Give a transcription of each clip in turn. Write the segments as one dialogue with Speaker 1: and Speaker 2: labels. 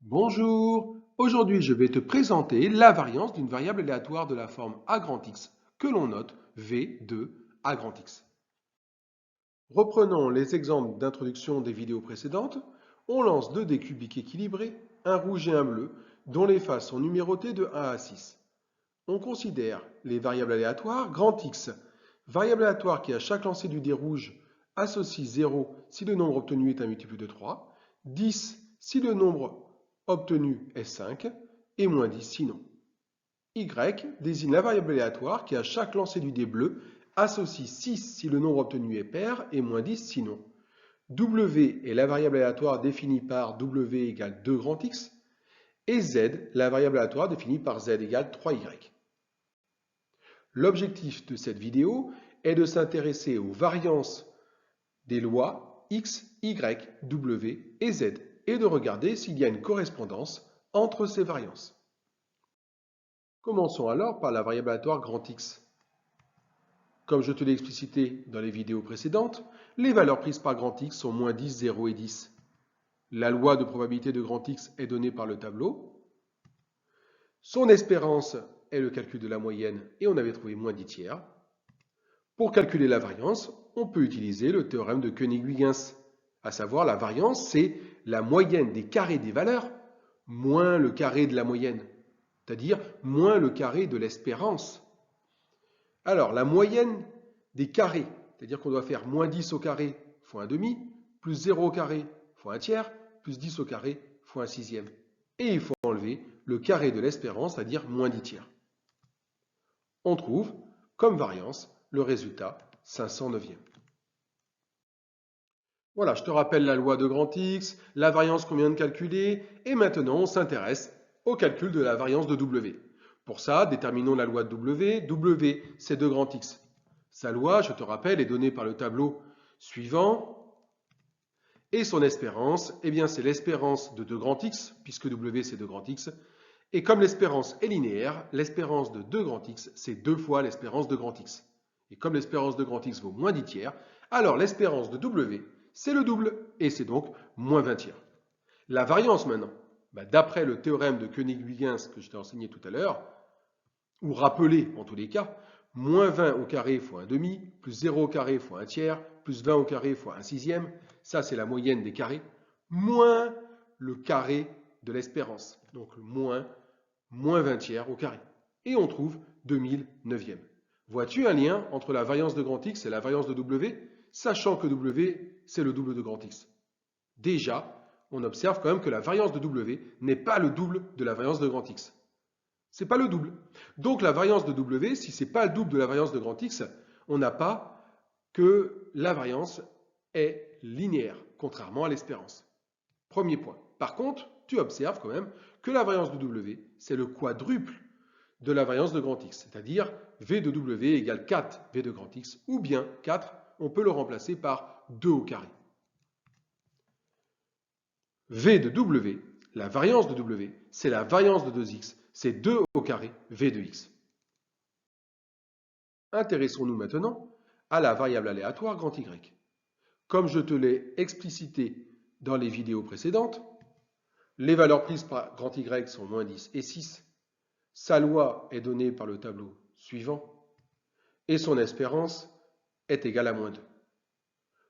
Speaker 1: Bonjour, aujourd'hui je vais te présenter la variance d'une variable aléatoire de la forme a grand X que l'on note V de a grand X. Reprenons les exemples d'introduction des vidéos précédentes. On lance deux dés cubiques équilibrés, un rouge et un bleu, dont les faces sont numérotées de 1 à 6. On considère les variables aléatoires grand X, variable aléatoire qui à chaque lancer du dé rouge associe 0 si le nombre obtenu est un multiple de 3, 10 si le nombre obtenu est 5 et moins 10 sinon. Y désigne la variable aléatoire qui à chaque lancer du dé bleu associe 6 si le nombre obtenu est pair et moins 10 sinon. W est la variable aléatoire définie par W égale 2 grand X et Z la variable aléatoire définie par Z égale 3Y. L'objectif de cette vidéo est de s'intéresser aux variances des lois X, Y, W et Z et de regarder s'il y a une correspondance entre ces variances. Commençons alors par la variable aléatoire grand X. Comme je te l'ai explicité dans les vidéos précédentes, les valeurs prises par grand X sont moins 10, 0 et 10. La loi de probabilité de grand X est donnée par le tableau. Son espérance est le calcul de la moyenne et on avait trouvé moins 10 tiers. Pour calculer la variance, on peut utiliser le théorème de Koenig-Huygens, à savoir la variance, c'est la moyenne des carrés des valeurs moins le carré de la moyenne, c'est-à-dire moins le carré de l'espérance. Alors, la moyenne des carrés, c'est-à-dire qu'on doit faire moins 10 au carré fois un demi, plus 0 au carré fois un tiers, plus 10 au carré fois un sixième. Et il faut enlever le carré de l'espérance, c'est-à-dire moins 10 tiers. On trouve, comme variance, le résultat 509e. Voilà, je te rappelle la loi de grand X, la variance qu'on vient de calculer, et maintenant on s'intéresse au calcul de la variance de W. Pour ça, déterminons la loi de W. W, c'est 2 grand X. Sa loi, je te rappelle, est donnée par le tableau suivant. Et son espérance, eh bien c'est l'espérance de 2 grand X, puisque W c'est 2 grand X. Et comme l'espérance est linéaire, l'espérance de 2 grand X, c'est 2 fois l'espérance de grand X. Et comme l'espérance de grand X vaut moins 10 tiers, alors l'espérance de W, c'est le double, et c'est donc moins 20 tiers. La variance maintenant, d'après le théorème de Koenig-Huygens que je t'ai enseigné tout à l'heure, ou rappelé en tous les cas, moins 20 au carré fois un demi, plus 0 au carré fois un tiers, plus 20 au carré fois un sixième, ça c'est la moyenne des carrés, moins le carré de l'espérance, donc moins 20 tiers au carré. Et on trouve 2009e. Vois-tu un lien entre la variance de grand X et la variance de W, sachant que W, c'est le double de grand X? Déjà, on observe quand même que la variance de W n'est pas le double de la variance de grand X. Ce n'est pas le double. Donc la variance de W, si ce n'est pas le double de la variance de grand X, on n'a pas que la variance est linéaire, contrairement à l'espérance. Premier point. Par contre, tu observes quand même que la variance de W, c'est le quadruple de la variance de grand X, c'est-à-dire V de W égale 4 V de grand X, ou bien 4, on peut le remplacer par 2 au carré. V de W, la variance de W, c'est la variance de 2x, c'est 2 au carré V de x. Intéressons-nous maintenant à la variable aléatoire grand Y. Comme je te l'ai explicité dans les vidéos précédentes, les valeurs prises par grand Y sont moins 10 et 6. Sa loi est donnée par le tableau suivant et son espérance est égale à moins 2.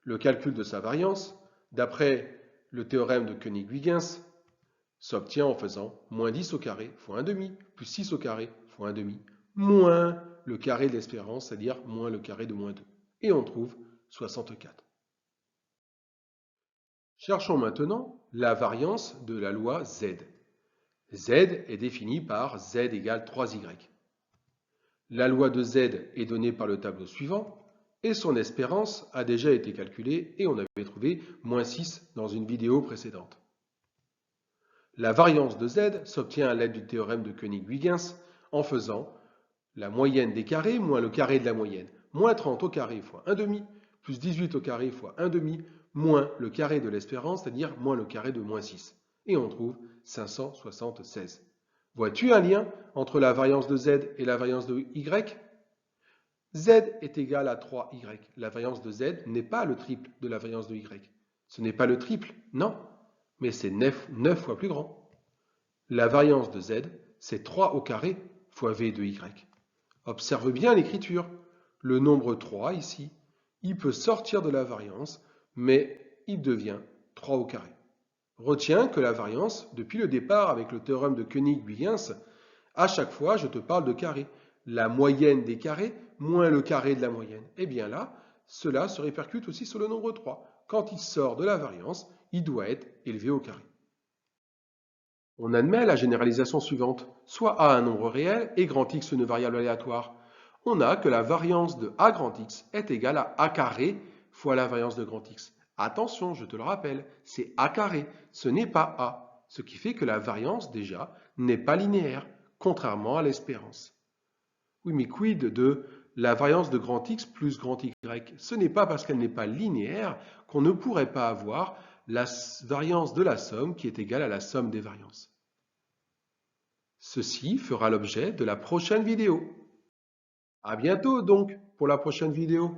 Speaker 1: Le calcul de sa variance, d'après le théorème de Koenig-Huygens, s'obtient en faisant moins 10 au carré fois 1 demi, plus 6 au carré fois 1 demi, moins le carré de l'espérance, c'est-à-dire moins le carré de moins 2. Et on trouve 64. Cherchons maintenant la variance de la loi Z. Z est définie par Z égale 3Y. La loi de Z est donnée par le tableau suivant, et son espérance a déjà été calculée, et on avait trouvé moins 6 dans une vidéo précédente. La variance de Z s'obtient à l'aide du théorème de Koenig-Huygens en faisant la moyenne des carrés moins le carré de la moyenne, moins 30 au carré fois 1 demi, plus 18 au carré fois 1 demi, moins le carré de l'espérance, c'est-à-dire moins le carré de moins 6. Et on trouve 576. Vois-tu un lien entre la variance de Z et la variance de Y? Z est égal à 3Y. La variance de Z n'est pas le triple de la variance de Y. Ce n'est pas le triple, non, mais c'est 9 fois plus grand. La variance de z, c'est 3 au carré fois v de y. Observe bien l'écriture. Le nombre 3 ici, il peut sortir de la variance, mais il devient 3 au carré. Retiens que la variance, depuis le départ avec le théorème de Koenig-Huygens, à chaque fois je te parle de carré. La moyenne des carrés moins le carré de la moyenne. Et bien là, cela se répercute aussi sur le nombre 3. Quand il sort de la variance, il doit être élevé au carré. On admet la généralisation suivante. Soit A un nombre réel et grand X une variable aléatoire. On a que la variance de A grand X est égale à A carré fois la variance de grand X. Attention, je te le rappelle, c'est A carré, ce n'est pas A. Ce qui fait que la variance, déjà, n'est pas linéaire, contrairement à l'espérance. Oui, mais quid de la variance de grand X plus grand Y? Ce n'est pas parce qu'elle n'est pas linéaire qu'on ne pourrait pas avoir la variance de la somme qui est égale à la somme des variances. Ceci fera l'objet de la prochaine vidéo. À bientôt donc pour la prochaine vidéo.